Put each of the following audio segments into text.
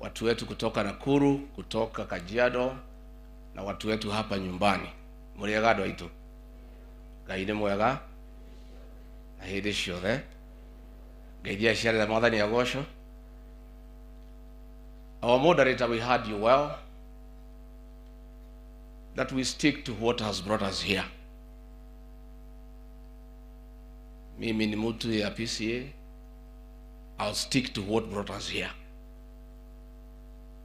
watu wetu kutoka Nakuru, kutoka Kajiado, na watu wetu hapa nyumbani. Muriega ndo itu. Gaine mwega. Na hidi ciothe. Geithia ciare na mwathani agocwo. Our moderator, we heard you well. That we stick to what has brought us here. Mimi ni mtu ya PCA. I'll stick to what brought us here.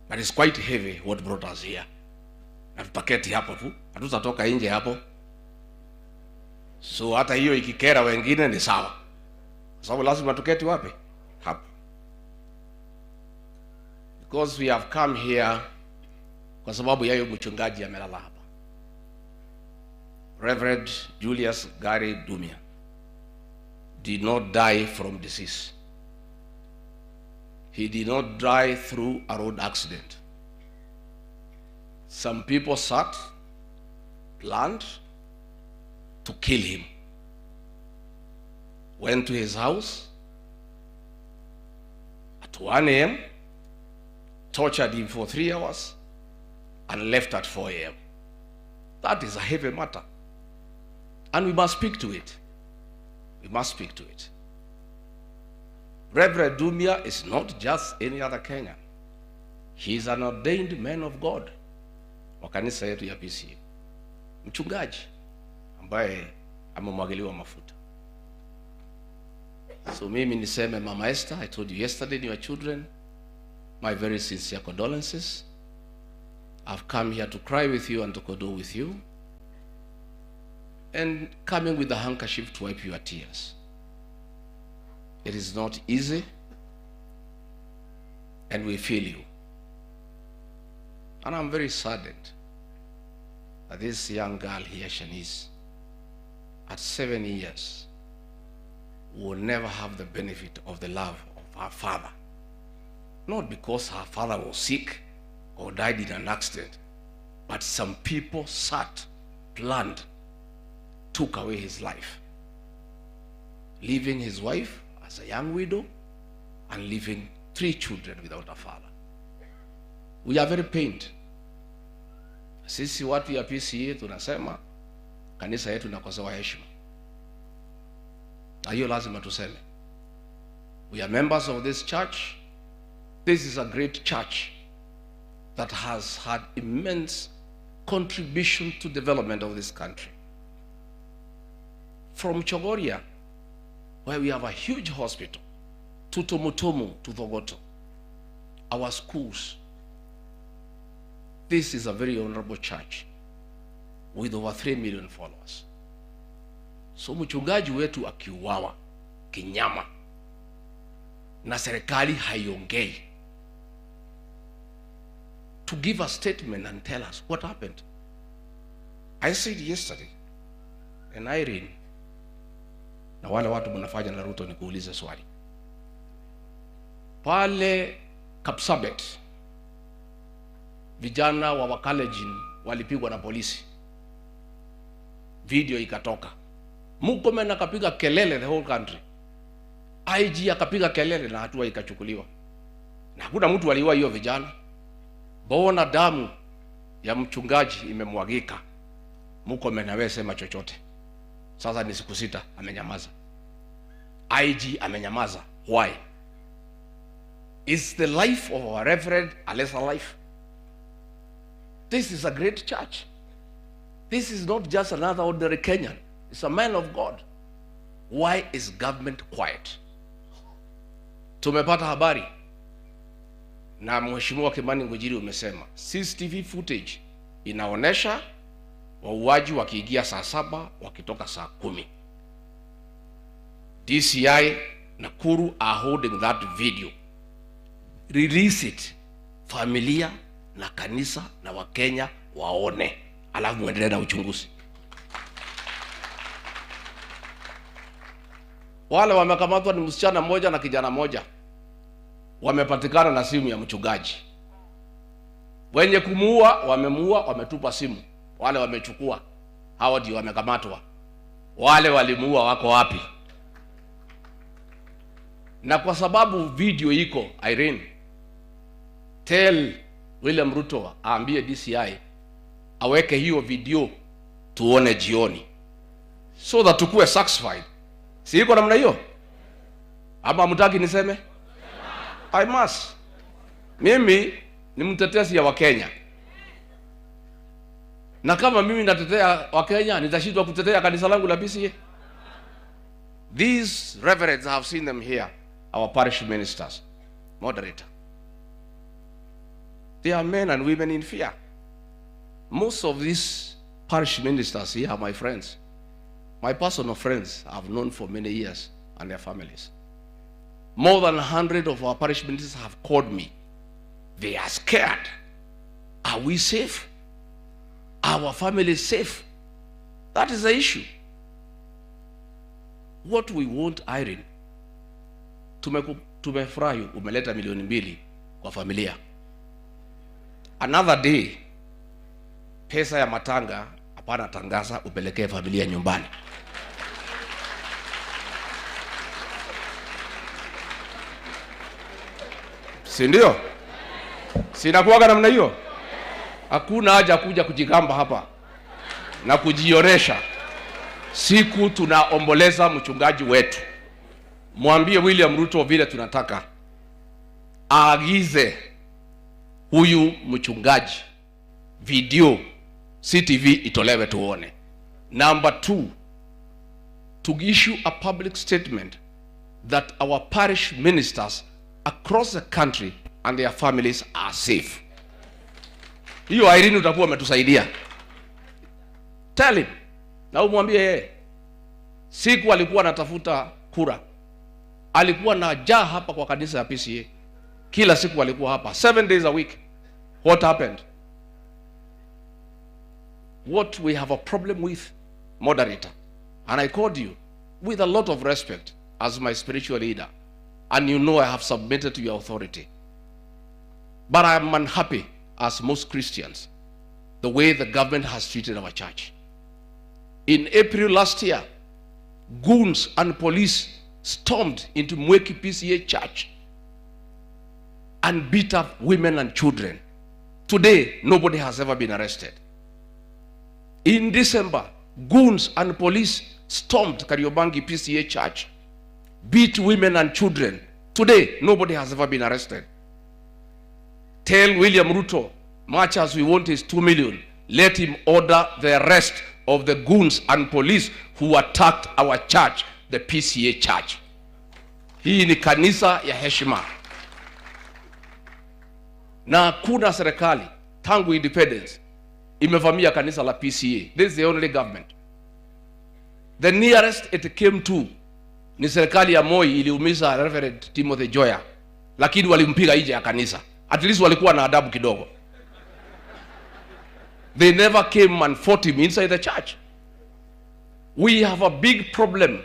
But it's quite heavy what brought us here. Na paketi hapo tu, hatutatoka nje hapo. So hata hiyo ikikera wengine ni sawa. Kwa sababu lazima tuketi wapi? Hapo. Because we have come here kwa sababu yayo mchungaji amelala hapa. Reverend Julius Ndumia'S did not die from disease. He did not die through a road accident. Some people sat, planned to kill him. Went to his house at 1 a.m., tortured him for 3 hours, and left at 4 a.m. That is a heavy matter. And we must speak to it. We must speak to it. Reverend Ndumia'S is not just any other Kenyan. He is an ordained man of God wa kanisa yetu ya PCA. Mchungaji ambaye amemwagiliwa mafuta. So mimi niseme Mama Esther, I told you yesterday in your children, my very sincere condolences. I've come here to cry with you and to condole with you. And coming with a handkerchief to wipe your tears. It is not easy, and we feel you. And I'm very saddened that this young girl here, Shanice, at 7 years, will never have the benefit of the love of her father. Not because her father was sick or died in an accident, but some people sat, planned, took away his life, leaving his wife as a young widow and leaving 3 children without a father. We are very pained. Sisi watu ya PCA tunasema kanisa yetu inakosewa heshima. Na hiyo lazima tuseme. We are members of this church. This is a great church that has had immense contribution to development of this country. From Chogoria, where we have a huge hospital, to Tomutomu, to Thogoto, our schools. This is a very honorable church with over 3 million followers. So mchungaji wetu akiuawa kinyama na serikali haiongei to give a statement and tell us what happened. I said yesterday, and Irene, na wale watu mnafanya na Ruto, ni kuuliza swali. Pale Kapsabet, vijana wa Wakalejin walipigwa na polisi. Video ikatoka. Mukome na kapiga kelele the whole country. IG akapiga kelele na hatua ikachukuliwa. Na hakuna mtu aliua hiyo vijana. Bona damu ya mchungaji imemwagika. Mukome na wewe sema chochote. Sasa ni siku 6 amenyamaza. IG amenyamaza. Why? Is the life of our reverend a lesser life? This is a great church. This is not just another ordinary Kenyan. It's a man of God. Why is government quiet? Tumepata habari na Mheshimiwa Kimani Ngujiri umesema CCTV footage inaonesha wauaji wakiingia saa 7 wakitoka saa 10. DCI Nakuru are holding that video. Release it. Familia na kanisa na Wakenya waone, alafu muendelee na uchunguzi. Wale wamekamatwa ni msichana mmoja na kijana mmoja. Wamepatikana na simu ya mchungaji. Wenye kumuua wamemuua, wametupa simu. Wale wamechukua, hao ndio wamekamatwa. Wale walimuua wako wapi? Na kwa sababu video iko, Irene, Tell William Ruto aambie DCI aweke hiyo video tuone jioni, so that tukue satisfied. Si iko namna hiyo? Ama mtaki niseme? I must. Mimi ni mtetezi ya Wakenya, na kama mimi natetea Wakenya, nitashindwa kutetea kanisa langu la PCA? These reverends, I have seen them here, our parish ministers, moderator. They are men and women in fear. Most of these parish ministers here are my friends. My personal friends I've known for many years, and their families. More than 100 of our parish ministers have called me. They are scared. Are we safe? Are our families safe? That is the issue. What we want, Irene, tumefurahi umeleta 2 million kwa familia. Another day, pesa ya matanga hapana tangaza, upelekee familia nyumbani. Si ndio? Sinakuwaga namna hiyo? Hakuna haja kuja kujigamba hapa na kujioresha. Siku tunaomboleza mchungaji wetu, mwambie William Ruto vile tunataka aagize huyu mchungaji video CTV itolewe tuone. Number 2, to issue a public statement that our parish ministers across the country and their families are safe. Hiyo Irene utakuwa umetusaidia. Tell him. Na umwambie yeye, siku alikuwa anatafuta kura, alikuwa na jaa hapa kwa kanisa ya PCA. Kila siku alikuwa hapa 7 days a week. What happened? What we have a problem with, moderator, and I called you with a lot of respect as my spiritual leader, and you know I have submitted to your authority. But I am unhappy, as most Christians, the way the government has treated our church. In April last year, goons and police stormed into Mweki PCA church and beat up women and children. Today, nobody has ever been arrested. In December, goons and police stormed Kariobangi PCA church, beat women and children. Today, nobody has ever been arrested. Tell William Ruto, much as we want his 2 million, let him order the arrest of the goons and police who attacked our church, the PCA church. Hii ni kanisa ya heshima. Na kuna serikali tangu independence imevamia kanisa la PCA. This is the only government. The nearest it came to ni serikali ya Moi, iliumiza Reverend Timothy Joya, lakini walimpiga nje ya kanisa. At least walikuwa na adabu kidogo. They never came and fought him inside the church. We have a big problem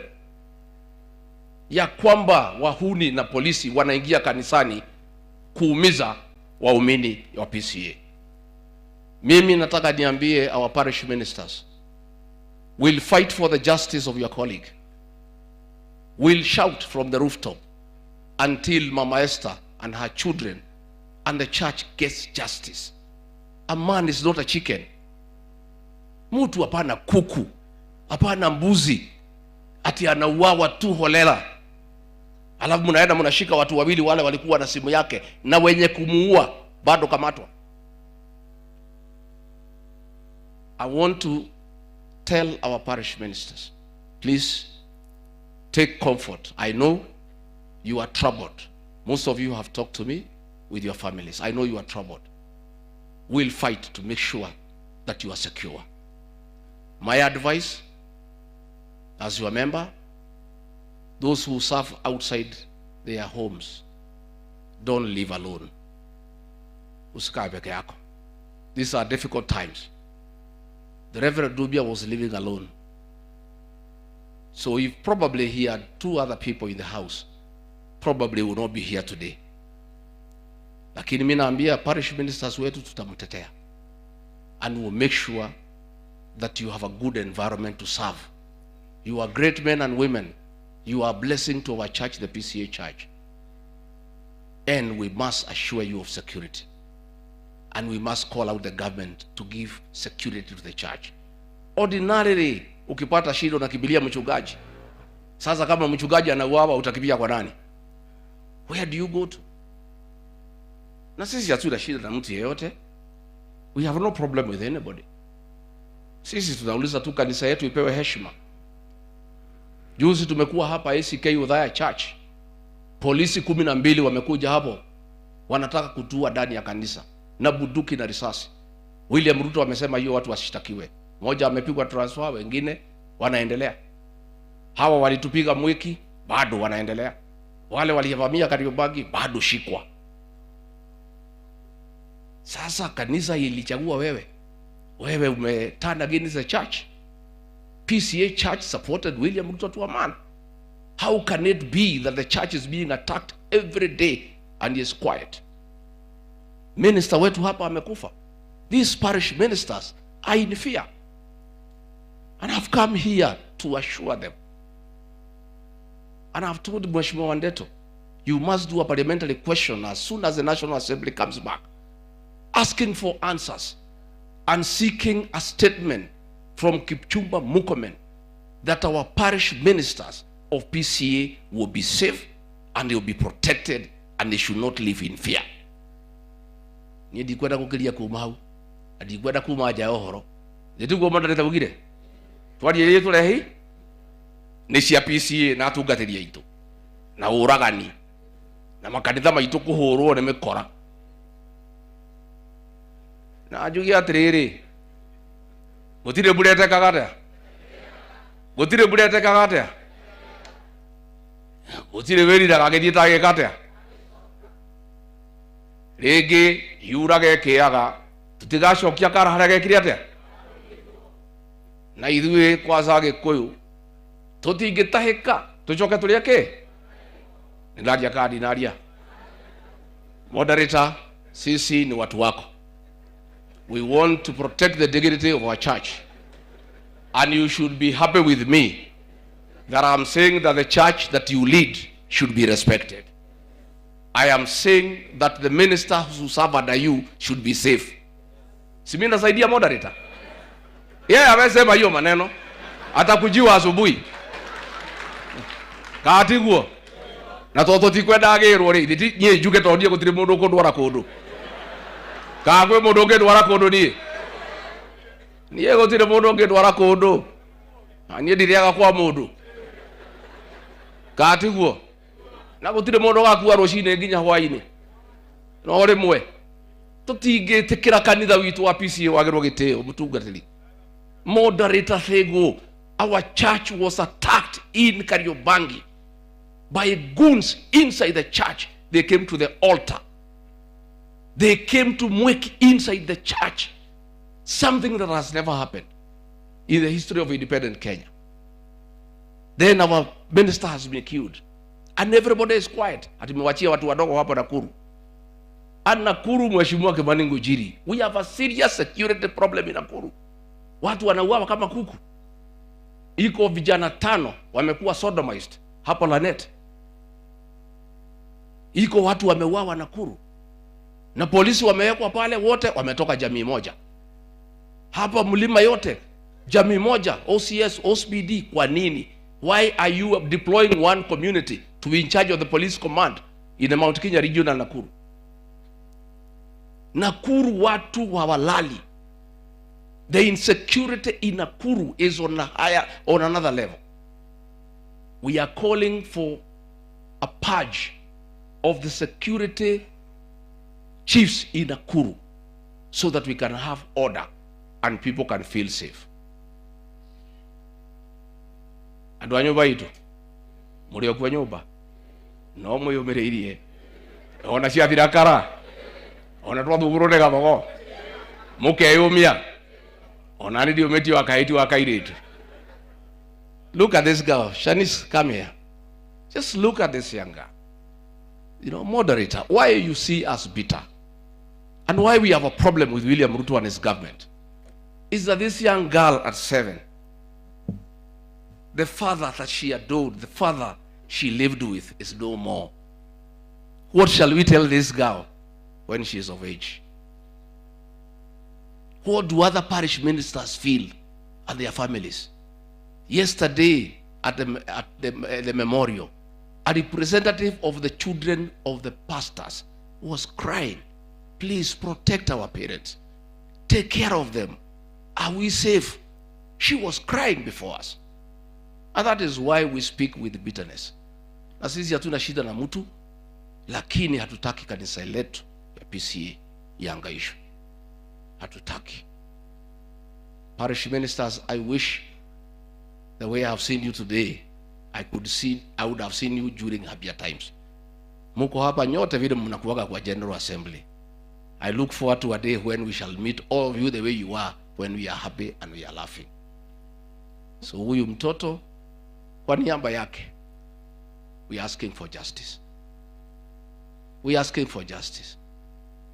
ya kwamba wahuni na polisi wanaingia kanisani kuumiza waumini wa PCA. Mimi nataka niambie our parish ministers, we'll fight for the justice of your colleague. We'll shout from the rooftop until Mama Esther and her children and the church gets justice. A man is not a chicken. Mtu hapana kuku, hapana mbuzi, ati anauawa tu holela. Alafu mnaenda mnashika watu wawili wale walikuwa na simu yake, na wenye kumuua bado kamatwa. I want to tell our parish ministers, please take comfort. I know you are troubled. Most of you have talked to me with your families. I know you are troubled. We'll fight to make sure that you are secure. My advice, as your member, those who serve outside their homes, don't live alone. Usikae peke yako. These are difficult times. The Reverend Ndumia'S was living alone. So if probably he had 2 other people in the house, probably would not be here today. Lakini mimi naambia parish ministers wetu tutamtetea, and we'll make sure that you have a good environment to serve. You are great men and women. You are a blessing to our church, the PCA church. And we must assure you of security. and we must call out the government to give security to the church. Ordinarily, ukipata shida unakimbilia mchungaji. Sasa kama mchungaji anauawa utakimbia kwa nani? Where do you go to? Na sisi hatuna shida na mtu yeyote. We have no problem with anybody. Sisi tunauliza tu kanisa yetu ipewe heshima. Juzi tumekuwa hapa ACK Udhaya Church. Polisi 12 wamekuja hapo. Wanataka kutua ndani ya kanisa na bunduki na risasi. William Ruto amesema hiyo watu wasishtakiwe. Mmoja amepigwa transfer, wengine wanaendelea. Hawa walitupiga Mwiki, bado wanaendelea. Wale walivamia Kariobangi bado shikwa. Sasa kanisa ilichagua wewe. Wewe umeturn against the church. PCA church supported William Ruto to a man. How can it be that the church is being attacked every day and he is quiet? Minister wetu hapa amekufa. These parish ministers are in fear. And I've come here to assure them. And I've told Mheshimiwa Wandeto, you must do a parliamentary question as soon as the National Assembly comes back, asking for answers and seeking a statement from Kipchumba Murkomen that our parish ministers of PCA will be safe and they will be protected and they should not live in fear. Ni ndikwenda kukiria kuma hau, ndikwenda kuma aja ohoro. Nditugo mandata bugire. Twari yetu lehi ni cia PCA na atungatiria itu na uragani na makanitha maitu kuhurwo ni mikora. Na ajugi atiriri gutire burete kagata, gutire burete kagata, gutire weri ndagagithie ta gikata rigi yurage kiaga tutigacokia kara haria gekire atia na ithuĩ kwaca Gĩkũyũ tũtingĩtahĩka tũcoke tũrĩa kĩ nĩndaria kadi naria moderator. Sisi ni watu wako. We want to protect the dignity of our church, and you should be happy with me that I'm saying that the church that you lead should be respected. I am saying that the ministers who serve under you should be safe. Si mimi nasaidia moderator? Yeye amesema hiyo maneno atakujiwa asubuhi. Kaatiguo na toto tikwenda agirwo ri thiti nye njuge tondie gutire mundu kundwara kundu kagwe mundu ngindwara kundu nie gutire mundu ngindwara kundu anie ndiriaga kwa mundu kaatiguo na gutire mundu gakua rucine nginya hwaini no rimwe tutingitikira kanitha witu wa PCA wagirwo gitio mutungatiri. Moderator Thego, our church was attacked in Kariobangi by goons inside the church. They came to the altar. They came to Mweki inside the church. Something that has never happened in the history of independent Kenya. Then our minister has been killed. And everybody is quiet. Atimewachia watu wadogo hapo Nakuru. And Nakuru, Mheshimiwa Kimani Ngujiri, we have a serious security problem in Nakuru. Watu wanauawa kama kuku. Iko vijana 5 wamekuwa sodomized hapo Lanet. Iko watu wameuawa Nakuru. Na polisi wamewekwa pale, wote wametoka jamii moja. Hapa mlima yote jamii moja, OCS, OSPD. Kwa nini? Why are you deploying one community to be in charge of the police command in the Mount Kenya regional Nakuru? Nakuru watu hawalali. The insecurity in Nakuru is on another level. We are calling for a purge of the security chiefs in Nakuru so that we can have order and people can feel safe. Andu a nyumba itu muri okwa nyumba no muyumireirie ona cia thirakara ona twathugurune gabogo mukeyumia. Look at this girl. Shanice, come here. Just look at this young girl. You know, moderator, why you see us bitter and why we have a problem with William Ruto and his government is that this young girl at 7, the father that she adored, the father she lived with is no more. What shall we tell this girl when she is of age? What do other parish ministers feel and their families? Yesterday at the memorial, a representative of the children of the pastors was crying, please protect our parents. Take care of them. Are we safe? She was crying before us. And that is why we speak with bitterness. Na sisi hatuna shida na mtu, lakini hatutaki kanisa letu ya PCA ihangaishwe. Hatutaki. Parish ministers, I wish the way I have seen you today, I would have seen you during happier times. Muko hapa nyote vile mnakuwaga kwa General Assembly. I look forward to a day when we shall meet all of you the way you are, when we are happy and we are laughing. So huyu mtoto kwa niaba yake, we are asking for justice. We are asking for justice.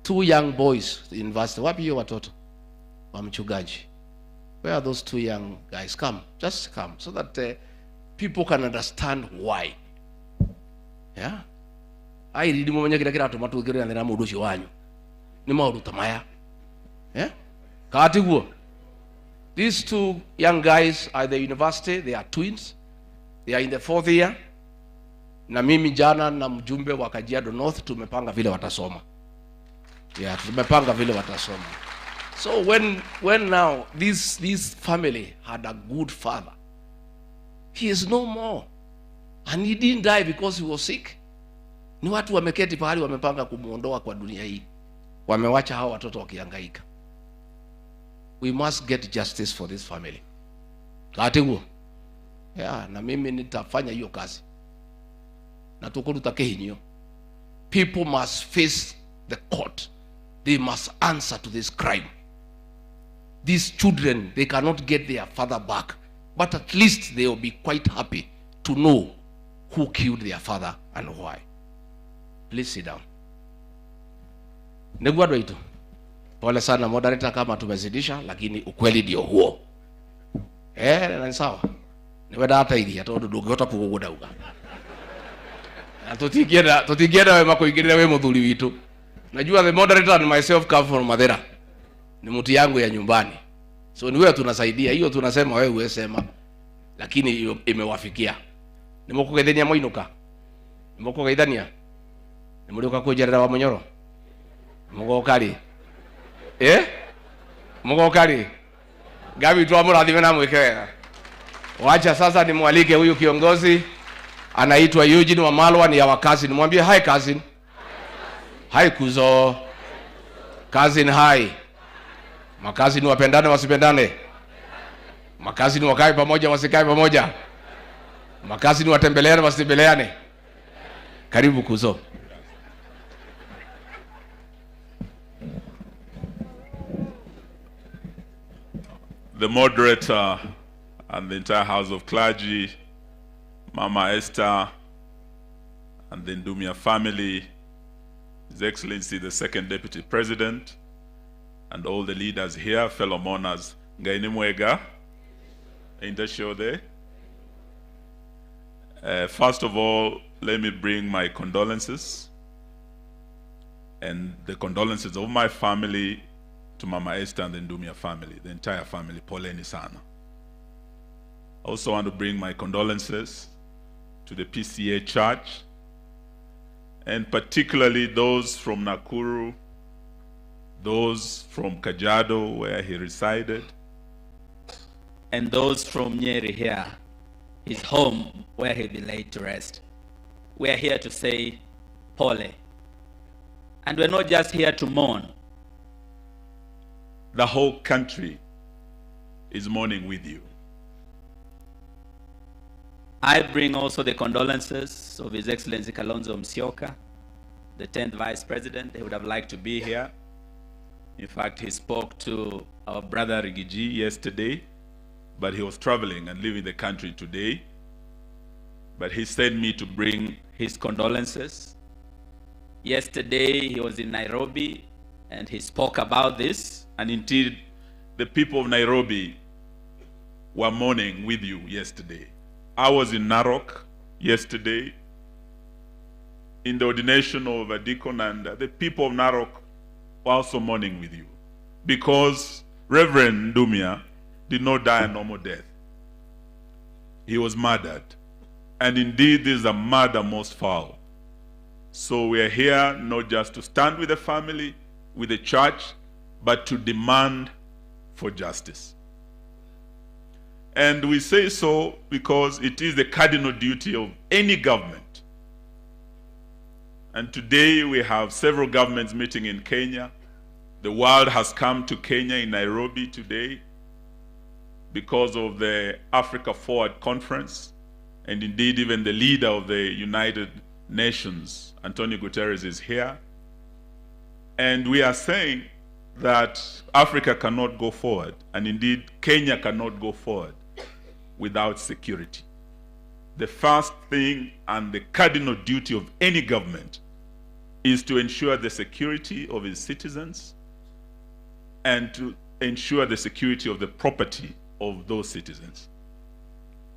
2 young boys in university. Wapi hiyo watoto wa mchungaji? Where are those 2 young guys? Come, just come, so that people can understand why. Yeah. Ai ridi mo menya kira kira tomato kira ndira mu udoshi wanyu. Ni maundu tamaya. Yeah. Kati guo. These 2 young guys are at the university. They are twins. They are in the 4th year. Na mimi jana na mjumbe wa Kajiado North tumepanga vile watasoma. Yeah, tumepanga vile watasoma. So when now this family had a good father, he is no more, and he didn't die because he was sick. Ni watu wameketi pahali wamepanga kumuondoa kwa dunia hii, wamewacha hao watoto wakihangaika. We must get justice for this family. Katigu. Yeah, na mimi nitafanya hiyo kazi. Na tukurutake hinyo. People must face the court. They must answer to this crime. These children, they cannot get their father back, but at least they will be quite happy to know who killed their father and why. Please sit down. Negwado ito. Pole sana moderator kama tumezidisha, lakini ukweli ndio huo. Na sawa. Niweda hata ili hata ndugota kugogoda uga. Na tutigienda we makoigirira we muthuri witu. Najua the moderator and myself come from Mathera. Ni mtu yangu ya nyumbani. So ni wewe tunasaidia. Hiyo tunasema wewe sema. Lakini hiyo imewafikia. Nimukugeithania moinuka. Nimukugeithania. Nimulioka kujerera wa Munyoro. Mugokari. Mugokari. Gabi tu amurathime na mweke wega. Wacha sasa nimwalike huyu kiongozi anaitwa Eugene wa Malwa, ni ya wakazi. Nimwambie hi cousin. Hi kuzo. Cousin hi. Makazi ni wapendane wasipendane. Makazi ni wakae pamoja wasikae pamoja. Makazi ni watembeleane wasitembeleane. Karibu kuzo. The moderator and the entire House of Clergy, Mama Esther, and the Ndumia'S family, His Excellency the Second Deputy President, and all the leaders here, fellow mourners, Ngaini Mwega, Indashode. First of all, let me bring my condolences and the condolences of my family to Mama Esther and the Ndumia'S family, the entire family, Poleni sana. I also want to bring my condolences to the PCA Church, and particularly those from Nakuru, those from Kajiado, where he resided, and those from Nyeri here, his home, where he'll be laid to rest. We are here to say, Pole. And we're not just here to mourn. The whole country is mourning with you. I bring also the condolences of His Excellency Kalonzo Musyoka, the 10th Vice President. He would have liked to be here. In fact, he spoke to our brother Rigiji yesterday, but he was traveling and leaving the country today. But he sent me to bring his condolences. Yesterday, he was in Nairobi, and he spoke about this. And indeed, the people of Nairobi were mourning with you yesterday. I was in Narok yesterday in the ordination of a deacon, and the people of Narok were also mourning with you, because Reverend Ndumia did not die a normal death. He was murdered. And indeed, this is a murder most foul. So we are here not just to stand with the family, with the church, but to demand for justice. And we say so because it is the cardinal duty of any government. And today we have several governments meeting in Kenya. The world has come to Kenya in Nairobi today because of the Africa Forward Conference. And indeed, even the leader of the United Nations, Antonio Guterres, is here. And we are saying that Africa cannot go forward, and indeed Kenya cannot go forward without security. The first thing and the cardinal duty of any government is to ensure the security of its citizens and to ensure the security of the property of those citizens.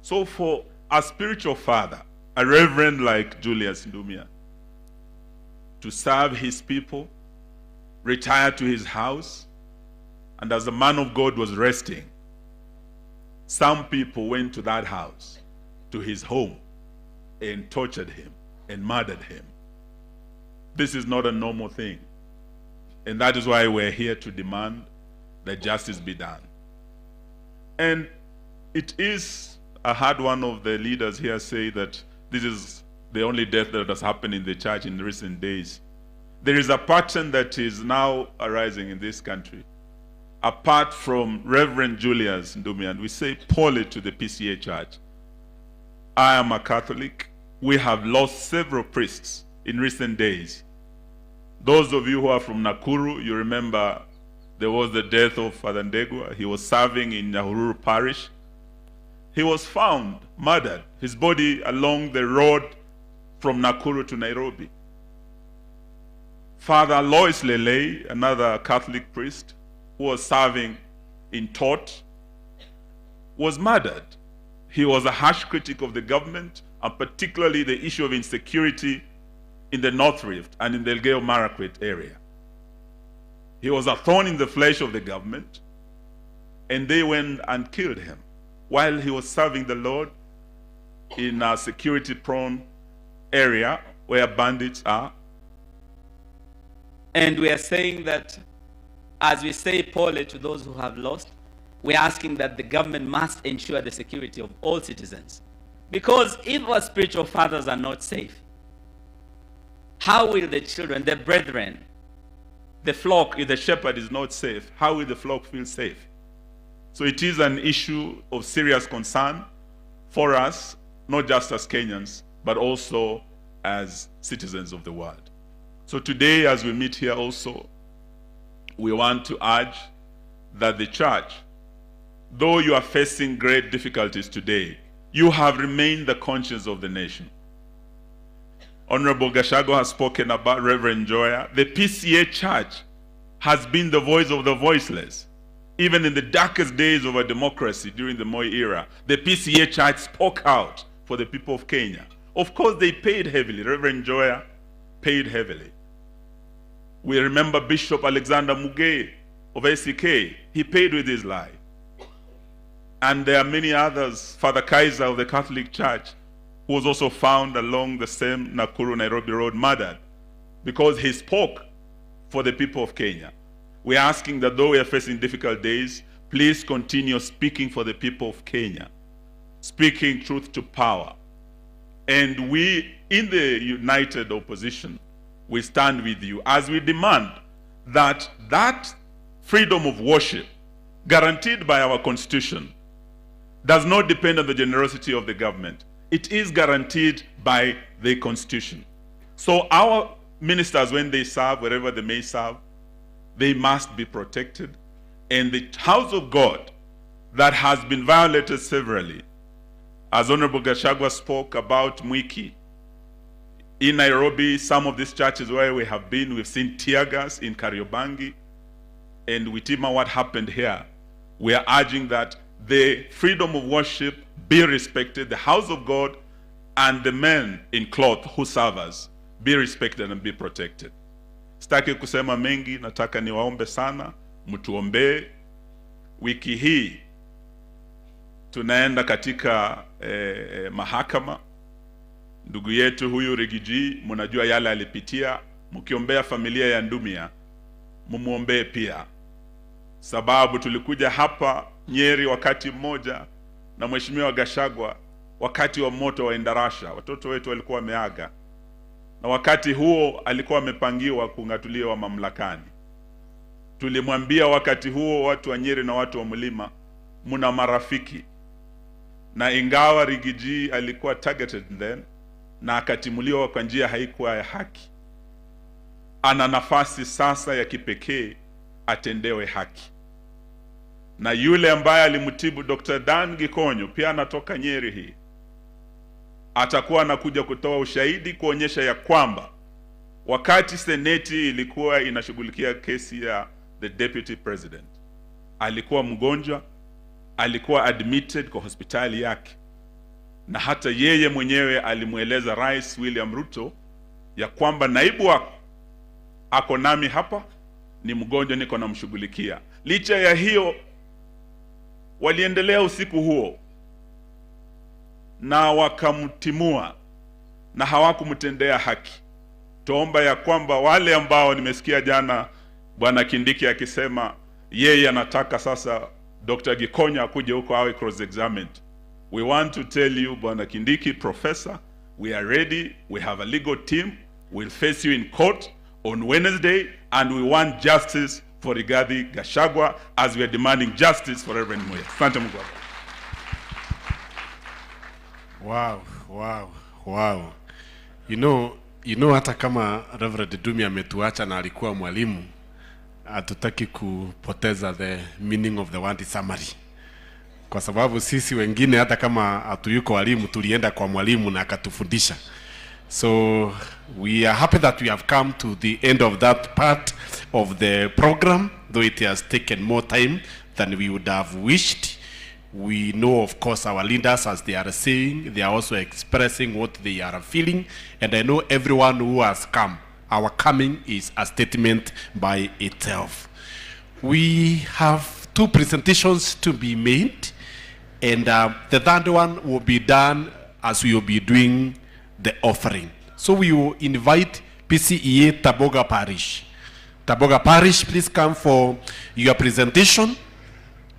So for a spiritual father, a reverend like Julius Ndumia, to serve his people, retire to his house, and as the man of God was resting, some people went to that house, to his home, and tortured him and murdered him. This is not a normal thing. And that is why we're here to demand that justice be done. And it is, I heard one of the leaders here say that this is the only death that has happened in the church in recent days. There is a pattern that is now arising in this country. Apart from Reverend Julius Ndumia, and we say poorly to the PCA church. I am a Catholic. We have lost several priests in recent days. Those of you who are from Nakuru, you remember there was the death of Father Ndegwa. He was serving in Nyahururu Parish. He was found murdered, his body along the road from Nakuru to Nairobi. Father Lois Lele, another Catholic priest who was serving in Tot, was murdered. He was a harsh critic of the government, and particularly the issue of insecurity in the North Rift and in the Elgeyo Marakwet area. He was a thorn in the flesh of the government, and they went and killed him while he was serving the Lord in a security-prone area where bandits are. And we are saying that, as we say poorly to those who have lost, we're asking that the government must ensure the security of all citizens. Because if our spiritual fathers are not safe, how will the children, the brethren, the flock, if the shepherd is not safe, how will the flock feel safe? So it is an issue of serious concern for us, not just as Kenyans, but also as citizens of the world. So today, as we meet here also, we want to urge that the church, though you are facing great difficulties today, you have remained the conscience of the nation. Honorable Gachagua has spoken about Reverend Joya. The PCA church has been the voice of the voiceless. Even in the darkest days of our democracy during the Moi era, the PCA church spoke out for the people of Kenya. Of course, they paid heavily. Reverend Joya paid heavily. We remember Bishop Alexander Muge of ACK. He paid with his life. And there are many others. Father Kaiser of the Catholic Church, who was also found along the same Nakuru-Nairobi road murdered because he spoke for the people of Kenya. We are asking that though we are facing difficult days, please continue speaking for the people of Kenya, speaking truth to power. And we, in the united opposition, we stand with you as we demand that that freedom of worship guaranteed by our constitution does not depend on the generosity of the government. It is guaranteed by the constitution. So our ministers, when they serve, wherever they may serve, they must be protected. And the house of God that has been violated severally, as Honorable Gachagua spoke about Mwiki, in Nairobi, some of these churches where we have been, we've seen tear gas in Kariobangi, and Witima, what happened here. We are urging that the freedom of worship be respected, the house of God and the men in cloth who serve us be respected and be protected. Sitaki kusema mengi, nataka niwaombe sana, mtuombee wiki hii tunaenda katika mahakama. Ndugu yetu huyu Rigiji, mnajua yale alipitia. Mkiombea familia ya Ndumia, mumuombee pia, sababu tulikuja hapa Nyeri wakati mmoja na Mheshimiwa Gachagua wakati wa moto wa Endarasha. Watoto wetu walikuwa wameaga, na wakati huo alikuwa amepangiwa kung'atuliwa mamlakani. Tulimwambia wakati huo watu wa Nyeri na watu wa Mlima, muna marafiki, na ingawa Rigiji alikuwa targeted then na akatimuliwa kwa njia haikuwa ya haki, ana nafasi sasa ya kipekee atendewe haki. Na yule ambaye alimtibu Dr. Dan Gikonyo pia anatoka Nyeri hii, atakuwa anakuja kutoa ushahidi kuonyesha ya kwamba wakati seneti ilikuwa inashughulikia kesi ya the deputy president, alikuwa mgonjwa, alikuwa admitted kwa hospitali yake, na hata yeye mwenyewe alimueleza Rais William Ruto ya kwamba naibu wako ako nami hapa, ni mgonjwa, niko namshughulikia. Licha ya hiyo, waliendelea usiku huo na wakamtimua na hawakumtendea haki. Tuomba ya kwamba wale ambao nimesikia jana Bwana Kindiki akisema yeye anataka sasa Dr. Gikonyo akuje huko awe cross examined, we want to tell you, Bwana Kindiki, Professor, we are ready. We have a legal team. We'll face you in court on Wednesday, and we want justice for Rigathi Gachagua as we are demanding justice for Reverend Muya. Asante Mungu. Wow. You know hata kama Reverend Ndumia ametuacha na alikuwa mwalimu, hatutaki kupoteza the meaning of the word summary. Kwa sababu sisi wengine hata kama hatuyuko walimu, tulienda kwa mwalimu na akatufundisha. So we are happy that we have come to the end of that part of the program, though it has taken more time than we would have wished. We know, of course, our leaders, as they are saying, they are also expressing what they are feeling. And I know everyone who has come, our coming is a statement by itself. We have 2 presentations to be made, and the third one will be done as we will be doing the offering. So we will invite PCEA Taboga Parish. Taboga Parish, please come for your presentation.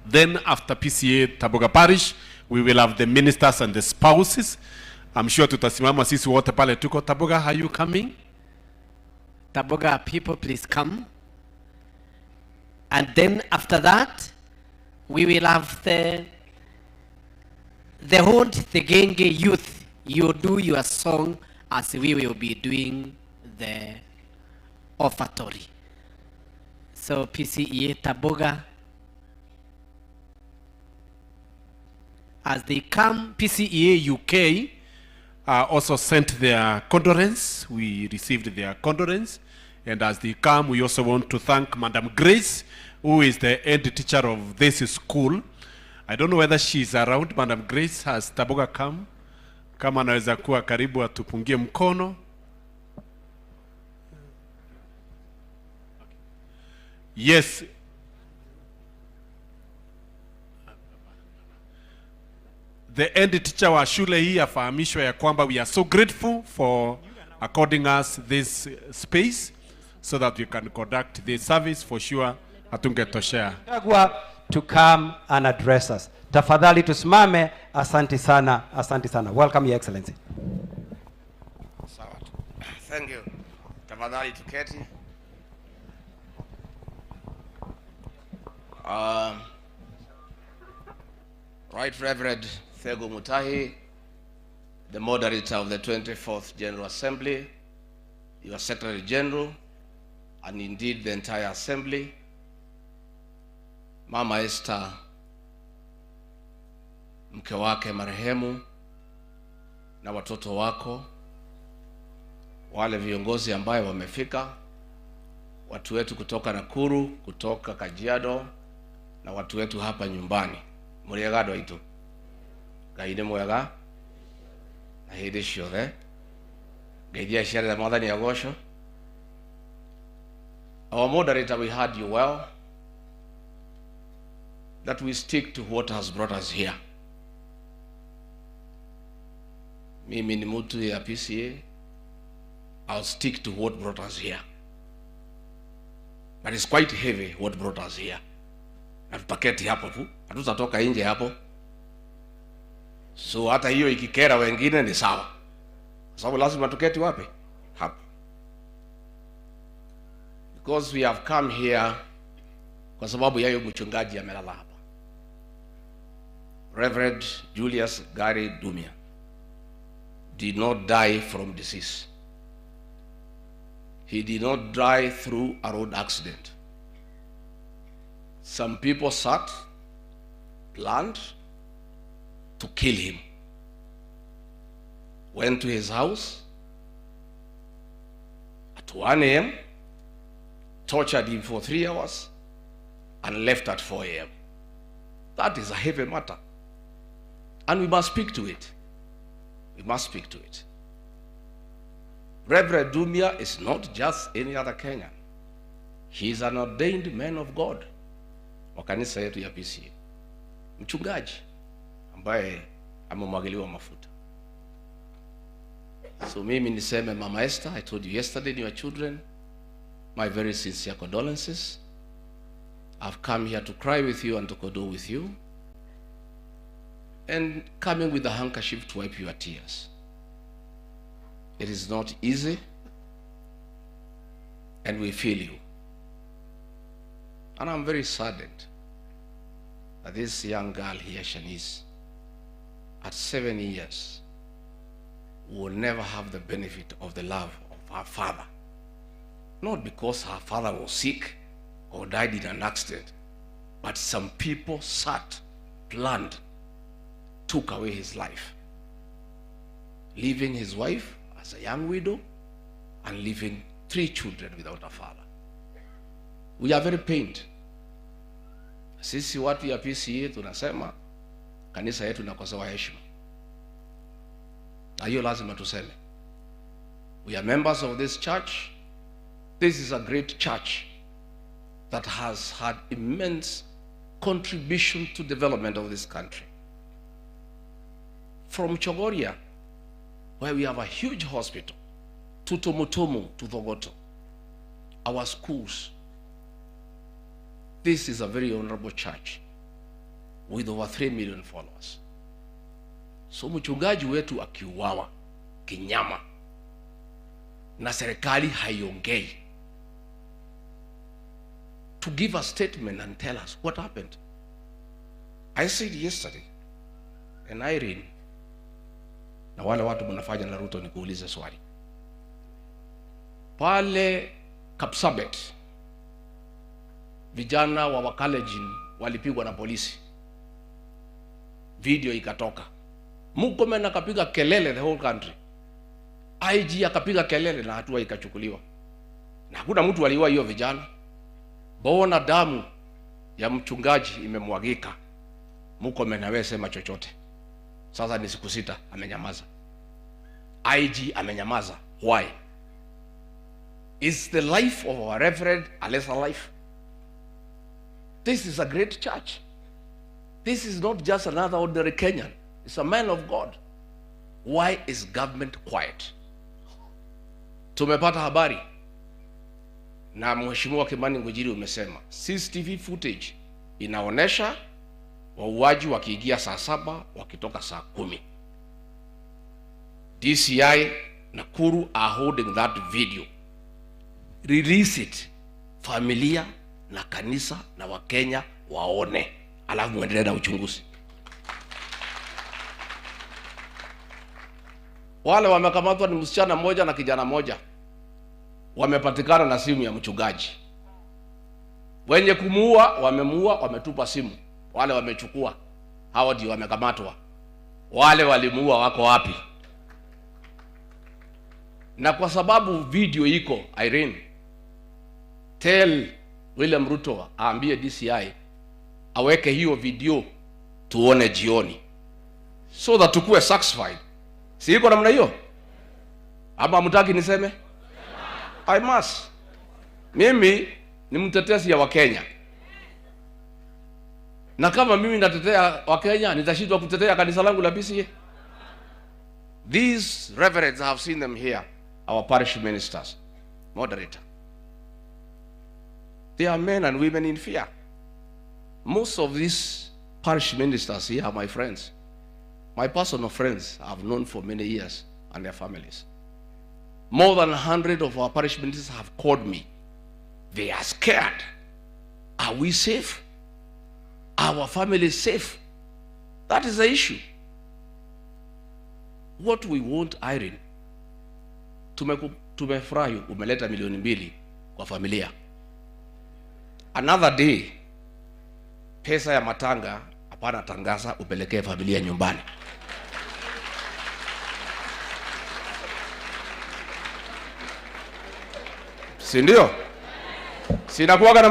Then after PCA Taboga Parish, we will have the ministers and the spouses. I'm sure tutasimama sisi wote pale tuko. Taboga, are you coming? Taboga people, please come. And then after that, we will have the Hod, the Genge youth. You do your song as we will be doing the offertory. So PCEA Taboga, as they come, PCEA UK also sent their condolence. We received their condolence. And as they come, we also want to thank Madam Grace, who is the head teacher of this school. I don't know whether she's around. Madam Grace, has Taboga come? Kama anaweza kuwa karibu atupungie mkono. Yes. The head teacher wa shule hii afahamishwa ya kwamba we are so grateful for according us this space so that we can conduct this service. For sure hatungetoshea. Gachagua to come and address us. Tafadhali tusimame. Asante sana. Asante sana. Welcome, Your Excellency. Thank you. Tafadhali tuketi. Right Reverend Thego Mutahi, the moderator of the 24th General Assembly, your Secretary General, and indeed the entire Assembly, Mama Esther, mke wake marehemu, na watoto wako, wale viongozi ambaye wamefika, watu wetu kutoka Nakuru, kutoka Kajiado, na watu wetu hapa nyumbani. Muriega doitu. Gaide mwega. Na hidi ciothe. Geithia ciare da mwathani agocwo. Our moderator, we heard you well. that we stick to what has brought us here. Mimi ni mtu ya PCA. I'll stick to what brought us here. But it's quite heavy what brought us here. Na tutaketi hapo tu, hatutatoka nje hapo. So hata hiyo ikikera wengine ni sawa. Kwa sababu lazima tuketi wapi? Hapo. Because we have come here kwa sababu yayo mchungaji amelala hapa. Reverend Julius Ndumia did not die from disease. He did not die through a road accident. Some people sat, planned to kill him. Went to his house at 1 a.m., tortured him for 3 hours, and left at 4 a.m. That is a heavy matter. And we must speak to it. We must speak to it. Reverend Ndumia is not just any other Kenyan. He is an ordained man of God wa kanisa yetu ya PCA. Mchungaji ambaye amemwagiliwa mafuta. So mimi niseme Mama Esther, I told you yesterday, your children, my very sincere condolences. I've come here to cry with you and to condole with you, and coming with a handkerchief to wipe your tears. It is not easy, and we feel you. And I'm very saddened that this young girl here, Shanice, at 7 years, will never have the benefit of the love of her father. Not because her father was sick or died in an accident, but some people sat, planned, took away his life, leaving his wife as a young widow and leaving 3 children without a father. We are very pained. Sisi watu ya PCA tunasema kanisa yetu inakosewa heshima. Na hiyo lazima tuseme. We are members of this church. This is a great church that has had immense contribution to development of this country. From Chogoria, where we have a huge hospital, to Tomotomo, to Thogoto, our schools. This is a very honorable church with over 3 million followers. So mchungaji wetu akiuawa kinyama na serikali haiongei to give a statement and tell us what happened. I said yesterday, and Irene, na wale watu mnafanya na Ruto, nikuulize swali. Pale Kapsabet, vijana wa Wakalejin walipigwa na polisi. Video ikatoka. Mukome akapiga kelele, the whole country. IG akapiga kelele na hatua ikachukuliwa. Na hakuna mtu aliua hiyo vijana. Bona damu ya mchungaji imemwagika. Mukome na wewe sema chochote. Sasa ni siku 6 amenyamaza. IG amenyamaza. Why? Is the life of our reverend a lesser life? This is a great church. This is not just another ordinary Kenyan. It's a man of God. Why is government quiet? Tumepata habari na Mheshimiwa Kimani Ngujiri umesema CCTV footage inaonesha wauaji wakiingia saa 7 wakitoka saa 10. DCI Nakuru are holding that video. Release it. Familia na kanisa na Wakenya waone, alafu muendelee na uchunguzi. Wale wamekamatwa ni msichana mmoja na kijana mmoja. Wamepatikana na simu ya mchungaji. Wenye kumuua wamemuua, wametupa simu. Wale wamechukua, hao ndio wamekamatwa. Wale walimuua wako wapi? Na kwa sababu video iko, Irene, tell William Ruto aambie DCI aweke hiyo video tuone jioni, so that tukue satisfied. Si iko namna hiyo? Ama mtaki niseme? I must. Mimi ni mtetezi ya Wakenya. Na kama mimi natetea Wakenya, nitashindwa kutetea kanisa langu la PCA? These reverends, I have seen them here, our parish ministers, moderator. They are men and women in fear. Most of these parish ministers here are my friends. My personal friends I've known for many years, and their families. More than 100 of our parish ministers have called me. They are scared. Are we safe? Our family is safe? That is the issue. What we want, Irene, tumefurahi umeleta milioni 2 kwa familia. Another day, pesa ya matanga hapana tangaza, upelekee familia nyumbani. Si ndio? Sinakuwaga na